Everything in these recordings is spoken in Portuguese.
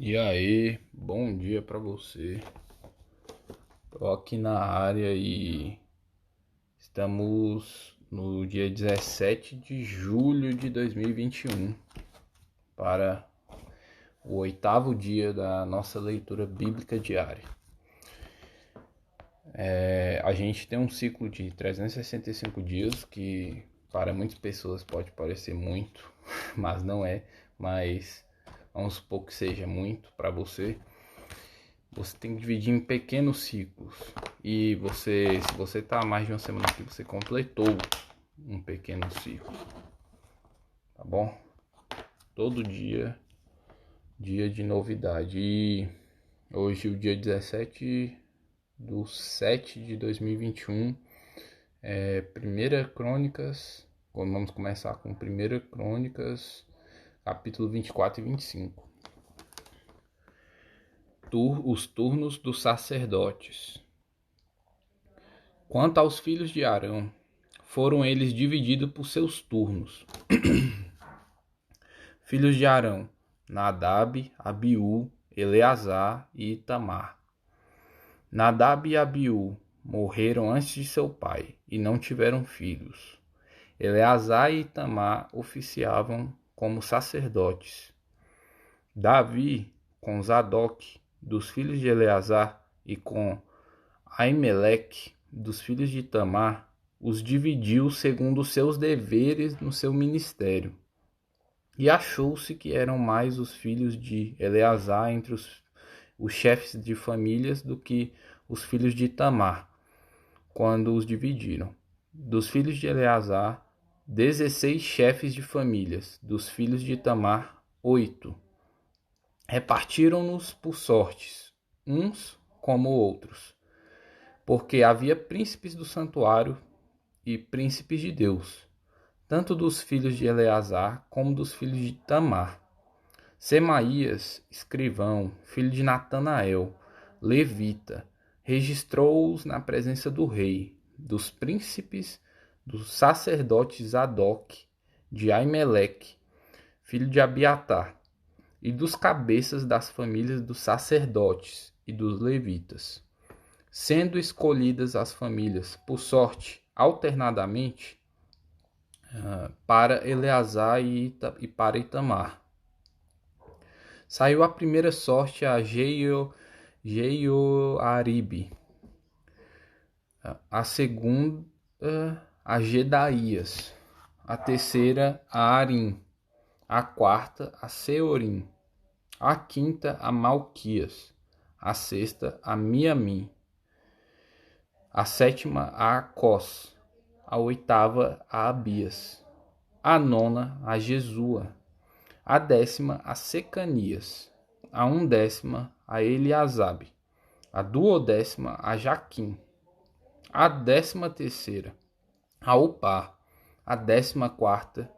E aí, bom dia pra você. Tô aqui na área e estamos no dia 17 de julho de 2021 para o oitavo dia da nossa leitura bíblica diária. A gente tem um ciclo de 365 dias que para muitas pessoas pode parecer muito, mas não é. Mas vamos supor que seja muito para você. Você tem que dividir em pequenos ciclos. E se você está há mais de uma semana aqui, você completou um pequeno ciclo. Tá bom? Todo dia, dia de novidade. E hoje, o dia 17/7/2021, Primeira Crônicas. Vamos começar com Primeira Crônicas, capítulo 24 e 25. Os turnos dos sacerdotes. Quanto aos filhos de Arão, foram eles divididos por seus turnos. Filhos de Arão: Nadab, Abiú, Eleazar e Itamar. Nadab e Abiú morreram antes de seu pai e não tiveram filhos. Eleazar e Itamar oficiavam como sacerdotes. Davi, com Zadok, dos filhos de Eleazar, e com Aimeleque, dos filhos de Itamar, os dividiu segundo os seus deveres no seu ministério. E achou-se que eram mais os filhos de Eleazar entre os chefes de famílias do que os filhos de Itamar, quando os dividiram. Dos filhos de Eleazar, 16 chefes de famílias; dos filhos de Itamar, 8. Repartiram-nos por sortes, uns como outros, porque havia príncipes do santuário e príncipes de Deus, tanto dos filhos de Eleazar como dos filhos de Itamar. Semaías, escrivão, filho de Natanael, levita, registrou-os na presença do rei, dos príncipes, dos sacerdotes Zadok, de Aimeleque, filho de Abiatar, e dos cabeças das famílias dos sacerdotes e dos levitas, sendo escolhidas as famílias por sorte, alternadamente, para Eleazar e para Itamar. Saiu a primeira sorte a Jeioaribe, a segunda a Gedaías, a terceira a Arim, a quarta a Seorim, a quinta a Malquias, a sexta a Miamim, a sétima a Acós, a oitava a Abias, a nona a Jesua, a décima a Secanias, a undécima a Eliasabe, a duodécima a Jaquim, a 13ª a Upar, a 14ª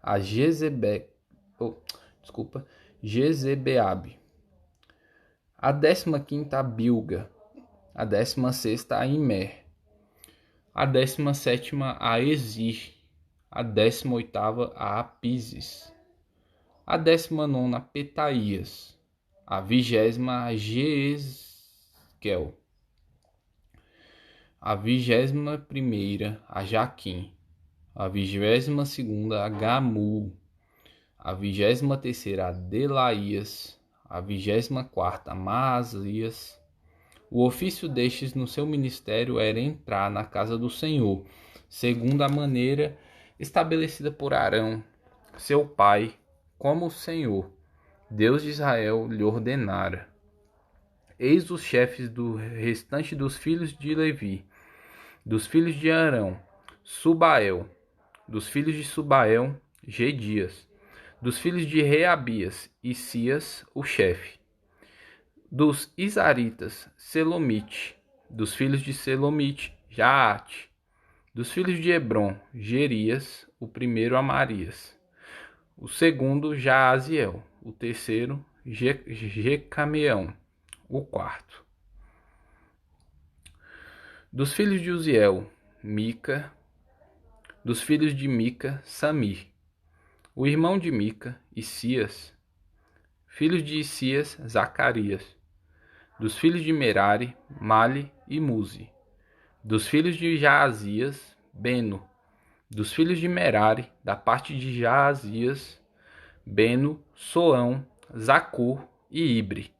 a Jezebeabe, a 15ª a Bilga, a 16ª a Imer, a 17ª a Ezir, a 18ª a Apises, a 19ª a Petaías, a 20ª a Jeesquel, a 21ª a Jaquim, a 22ª a Gamul, a 23ª a Delaías, a 24ª a Maasias. O ofício destes no seu ministério era entrar na casa do Senhor, segundo a maneira estabelecida por Arão, seu pai, como o Senhor, Deus de Israel, lhe ordenara. Eis os chefes do restante dos filhos de Levi, dos filhos de Arão: Subael; dos filhos de Subael, Gedias; dos filhos de Reabias, Isias, o chefe; dos Isaritas, Selomite; dos filhos de Selomite, Jaate; dos filhos de Hebron, Gerias, o primeiro Amarias; o segundo Jaaziel; o terceiro Jecameão; o quarto. Dos filhos de Uziel, Mica; dos filhos de Mica, Samir; o irmão de Mica, Isias; Filhos de Isias, Zacarias. Dos filhos de Merari, Mali e Muzi. Dos filhos de Jaazias, Beno. Dos filhos de Merari, da parte de Jaazias, Beno, Soão, Zacur e Ibre.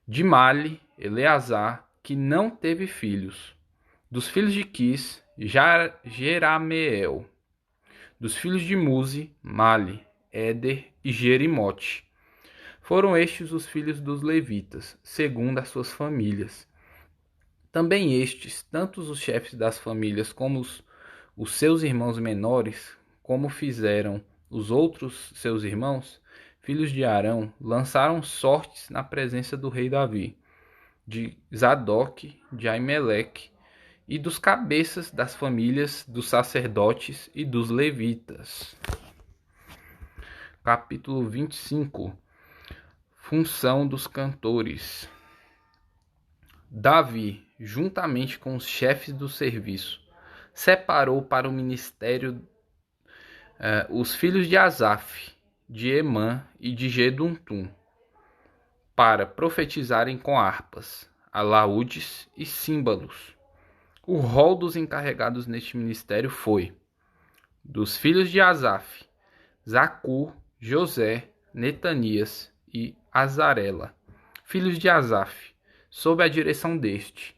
De Mali, Eleazar, que não teve filhos. Dos filhos de Quis, Jerameel. Dos filhos de Muzi, Mali, Éder e Jerimote. Foram estes os filhos dos levitas, segundo as suas famílias. Também estes, tanto os chefes das famílias como os seus irmãos menores, como fizeram os outros seus irmãos, filhos de Arão, lançaram sortes na presença do rei Davi, de Zadok, de Aimeleque, e dos cabeças das famílias dos sacerdotes e dos levitas. Capítulo 25. Função dos cantores. Davi, juntamente com os chefes do serviço, separou para o ministério os filhos de Asaf, de Emã e de Geduntum, para profetizarem com harpas, alaúdes e símbolos. O rol dos encarregados neste ministério foi: dos filhos de Asaf, Zacur, José, Netanias e Azarela, filhos de Asaf, sob a direção deste,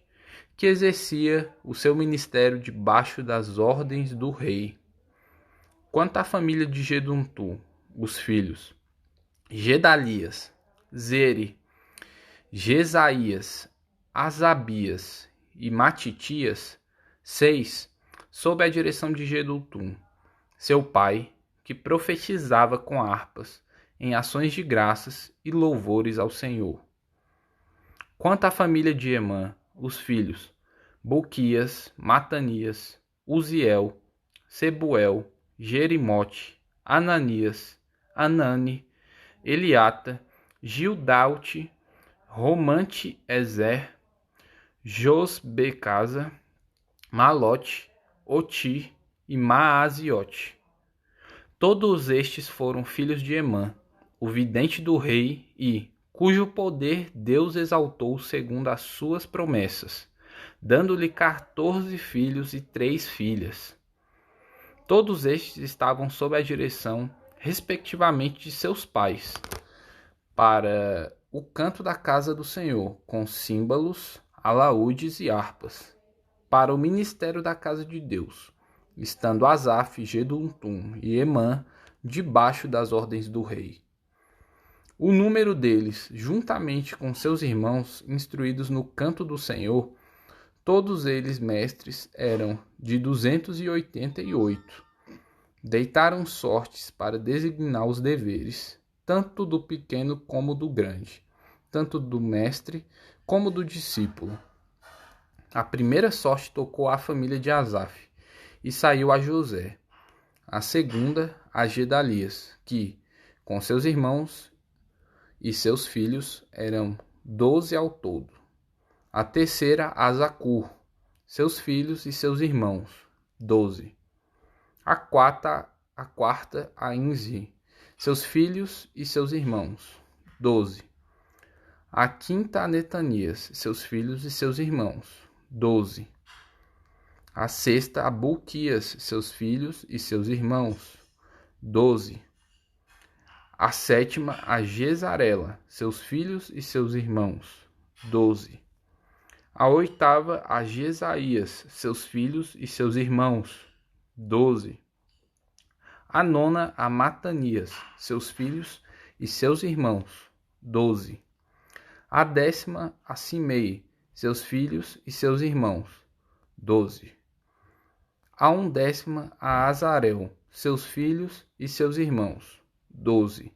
que exercia o seu ministério debaixo das ordens do rei. Quanto à família de Geduntum, os filhos: Gedalias, Zeri, Jesaías, Asabias e Matitias, 6, sob a direção de Geduntum, seu pai, que profetizava com harpas, em ações de graças e louvores ao Senhor. Quanto à família de Emã, os filhos: Boquias, Matanias, Uziel, Sebuel, Jerimote, Ananias, Anani, Eliata, Gildaute, Romante Ezer, Josbecasa, Malote, Oti e Maaziote. Todos estes foram filhos de Emã, o vidente do rei, e cujo poder Deus exaltou segundo as suas promessas, dando-lhe 14 filhos e 3 filhas. Todos estes estavam sob a direção, respectivamente, de seus pais, para o canto da casa do Senhor, com símbolos, alaúdes e harpas, para o ministério da casa de Deus, estando Asaf, Geduntum e Emã debaixo das ordens do rei. O número deles, juntamente com seus irmãos instruídos no canto do Senhor, todos eles mestres, eram de 288. Deitaram sortes para designar os deveres, tanto do pequeno como do grande, tanto do mestre como do discípulo. A primeira sorte tocou à família de Asaf, e saiu a José. A segunda, a Gedalias, que, com seus irmãos e seus filhos, eram 12 ao todo. A terceira, a Zacur, seus filhos e seus irmãos, 12. A quarta, a Inzi, seus filhos e seus irmãos, 12. A quinta, a Netanias, seus filhos e seus irmãos, 12. A sexta, a Boquias, seus filhos e seus irmãos, 12. A sétima, a Jezarela, seus filhos e seus irmãos, 12. A oitava, a Jesaías, seus filhos e seus irmãos, 12. A nona, a Matanias, seus filhos e seus irmãos, 12. A décima, a Simei, seus filhos e seus irmãos, 12. A undécima, a Azarel, seus filhos e seus irmãos, 12.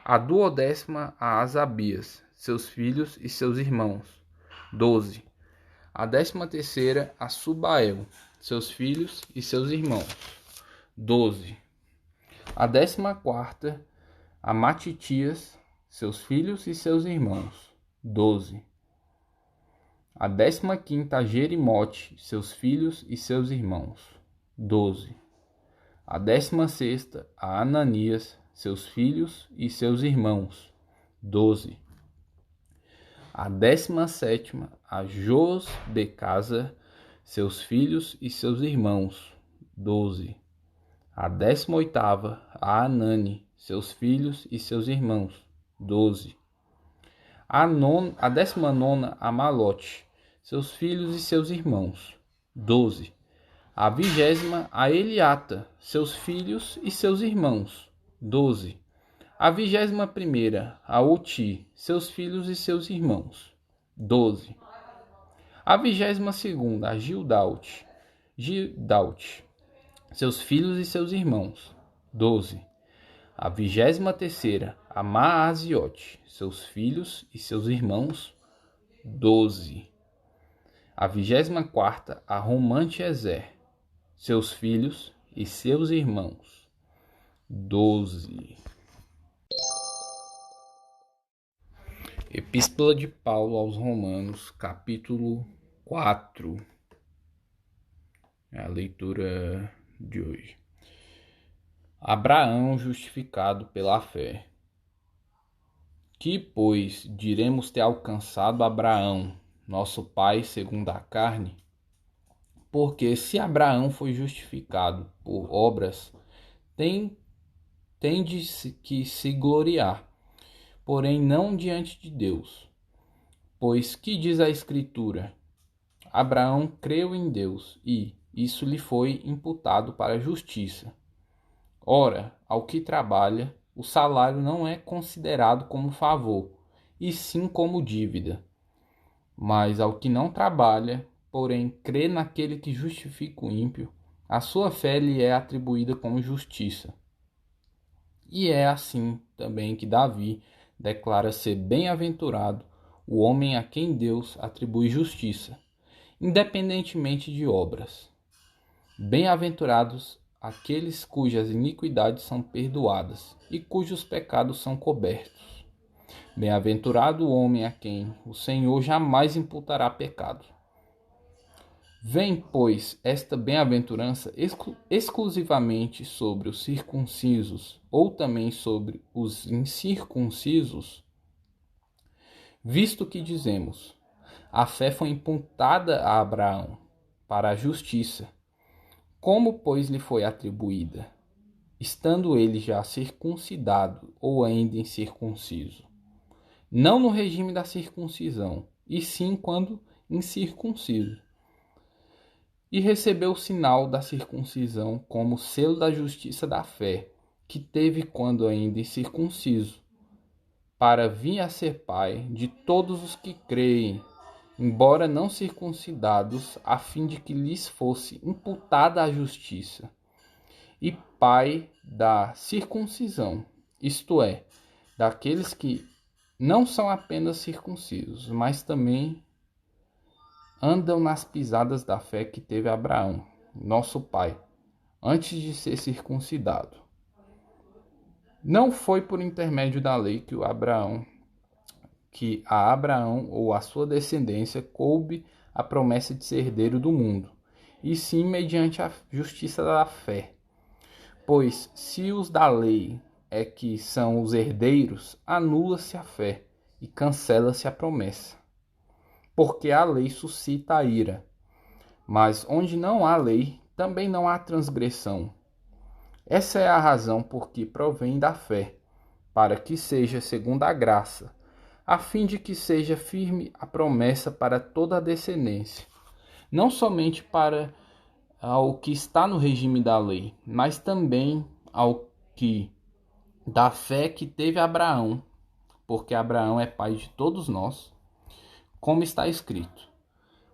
A duodécima, a Asabias, seus filhos e seus irmãos, 12. A 13ª, a Subael, seus filhos e seus irmãos, 12. A 14ª, a Matitias, seus filhos e seus irmãos, 12. A 15ª, a Jerimote, seus filhos e seus irmãos, 12. A 16ª, a Ananias, seus filhos e seus irmãos, 12. A 17ª, a Josbecasa, seus filhos e seus irmãos, 12. A 18ª, a Anani, seus filhos e seus irmãos, 12. A 19ª, a Malote, seus filhos e seus irmãos, 12. A 20ª, a Eliata, seus filhos e seus irmãos, 12. A 21ª, a Oti, seus filhos e seus irmãos, 12. A 22ª, a Gildaute, seus filhos e seus irmãos, 12. A 23ª, a Maaziote, seus filhos e seus irmãos, 12. A 24ª, a Romante-Ezer, seus filhos e seus irmãos, 12. Epístola de Paulo aos Romanos, capítulo 4. É a leitura de hoje. Abraão justificado pela fé. Que, pois, diremos ter alcançado Abraão, nosso pai segundo a carne? Porque se Abraão foi justificado por obras, tem de que se gloriar, porém não diante de Deus. Pois que diz a Escritura? Abraão creu em Deus e isso lhe foi imputado para a justiça. Ora, ao que trabalha, o salário não é considerado como favor, e sim como dívida. Mas ao que não trabalha, porém crê naquele que justifica o ímpio, a sua fé lhe é atribuída como justiça. E é assim também que Davi declara ser bem-aventurado o homem a quem Deus atribui justiça, independentemente de obras. Bem-aventurados aqueles cujas iniquidades são perdoadas e cujos pecados são cobertos. Bem-aventurado o homem a quem o Senhor jamais imputará pecado. Vem, pois, esta bem-aventurança exclusivamente sobre os circuncisos ou também sobre os incircuncisos? Visto que dizemos, a fé foi imputada a Abraão para a justiça. Como, pois, lhe foi atribuída, estando ele já circuncidado ou ainda incircunciso? Não no regime da circuncisão, e sim quando incircunciso. E recebeu o sinal da circuncisão como selo da justiça da fé, que teve quando ainda incircunciso, para vir a ser pai de todos os que creem, embora não circuncidados, a fim de que lhes fosse imputada a justiça, e pai da circuncisão, isto é, daqueles que não são apenas circuncisos, mas também andam nas pisadas da fé que teve Abraão, nosso pai, antes de ser circuncidado. Não foi por intermédio da lei que a Abraão ou a sua descendência coube a promessa de ser herdeiro do mundo, e sim mediante a justiça da fé. Pois se os da lei é que são os herdeiros, anula-se a fé e cancela-se a promessa. Porque a lei suscita a ira, mas onde não há lei, também não há transgressão. Essa é a razão por que provém da fé, para que seja segundo a graça, a fim de que seja firme a promessa para toda a descendência, não somente para ao que está no regime da lei, mas também ao que da fé que teve Abraão, porque Abraão é pai de todos nós, como está escrito: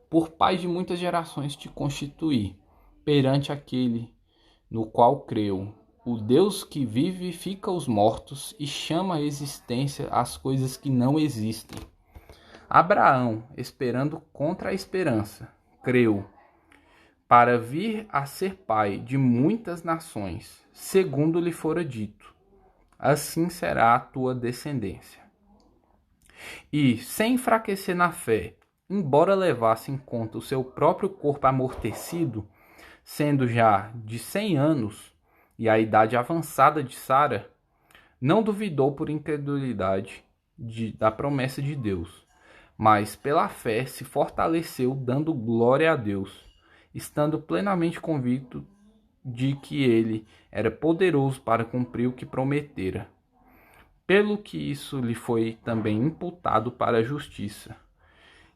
por pai de muitas gerações te constituí, perante aquele no qual creu, o Deus que vivifica os mortos e chama à existência as coisas que não existem. Abraão, esperando contra a esperança, creu, para vir a ser pai de muitas nações, segundo lhe fora dito: assim será a tua descendência. E, sem enfraquecer na fé, embora levasse em conta o seu próprio corpo amortecido, sendo já de 100 anos, e a idade avançada de Sara, não duvidou por incredulidade da promessa de Deus, mas pela fé se fortaleceu, dando glória a Deus, estando plenamente convicto de que ele era poderoso para cumprir o que prometera. Pelo que isso lhe foi também imputado para a justiça.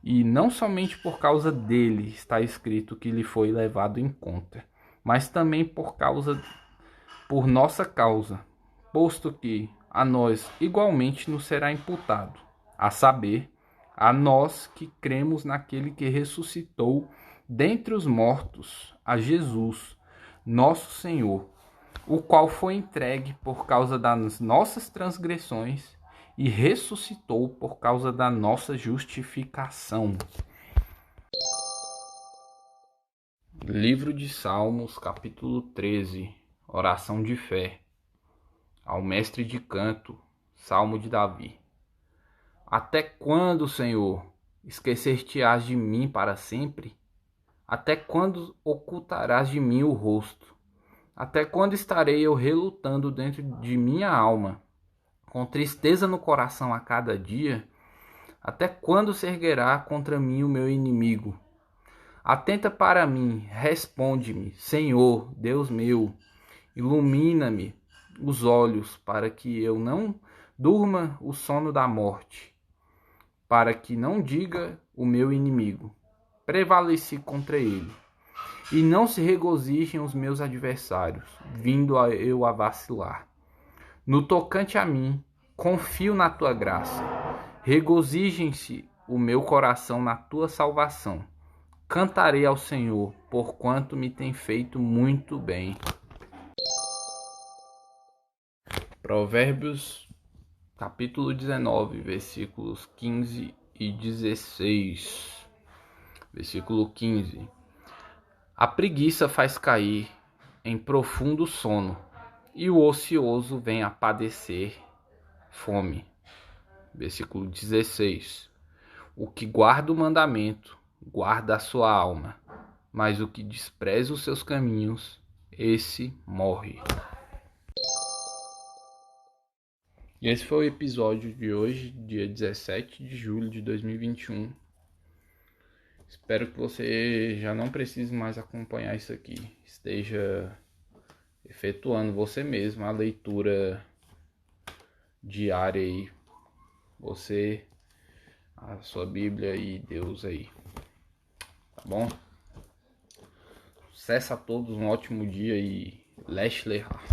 E não somente por causa dele está escrito que lhe foi levado em conta, mas também por nossa causa, posto que a nós igualmente nos será imputado, a saber, a nós que cremos naquele que ressuscitou dentre os mortos, a Jesus, nosso Senhor, o qual foi entregue por causa das nossas transgressões e ressuscitou por causa da nossa justificação. Livro de Salmos, capítulo 13, oração de fé. Ao mestre de canto, Salmo de Davi. Até quando, Senhor, esquecer-te-ás de mim para sempre? Até quando ocultarás de mim o rosto? Até quando estarei eu relutando dentro de minha alma, com tristeza no coração a cada dia? Até quando se erguerá contra mim o meu inimigo? Atenta para mim, responde-me, Senhor, Deus meu, ilumina-me os olhos para que eu não durma o sono da morte, para que não diga o meu inimigo, prevaleci contra ele, e não se regozijem os meus adversários, vindo eu a vacilar. No tocante a mim, confio na tua graça, regozijem-se o meu coração na tua salvação. Cantarei ao Senhor, porquanto me tem feito muito bem. Provérbios, capítulo 19, versículos 15 e 16. Versículo 15. A preguiça faz cair em profundo sono, e o ocioso vem a padecer fome. Versículo 16. O que guarda o mandamento, guarda a sua alma, mas o que despreza os seus caminhos, esse morre. E esse foi o episódio de hoje, dia 17 de julho de 2021. Espero que você já não precise mais acompanhar isso aqui. Esteja efetuando você mesmo a leitura diária aí. Você, a sua Bíblia e Deus aí. Tá bom? Sucesso a todos, um ótimo dia e Lesh Lehar.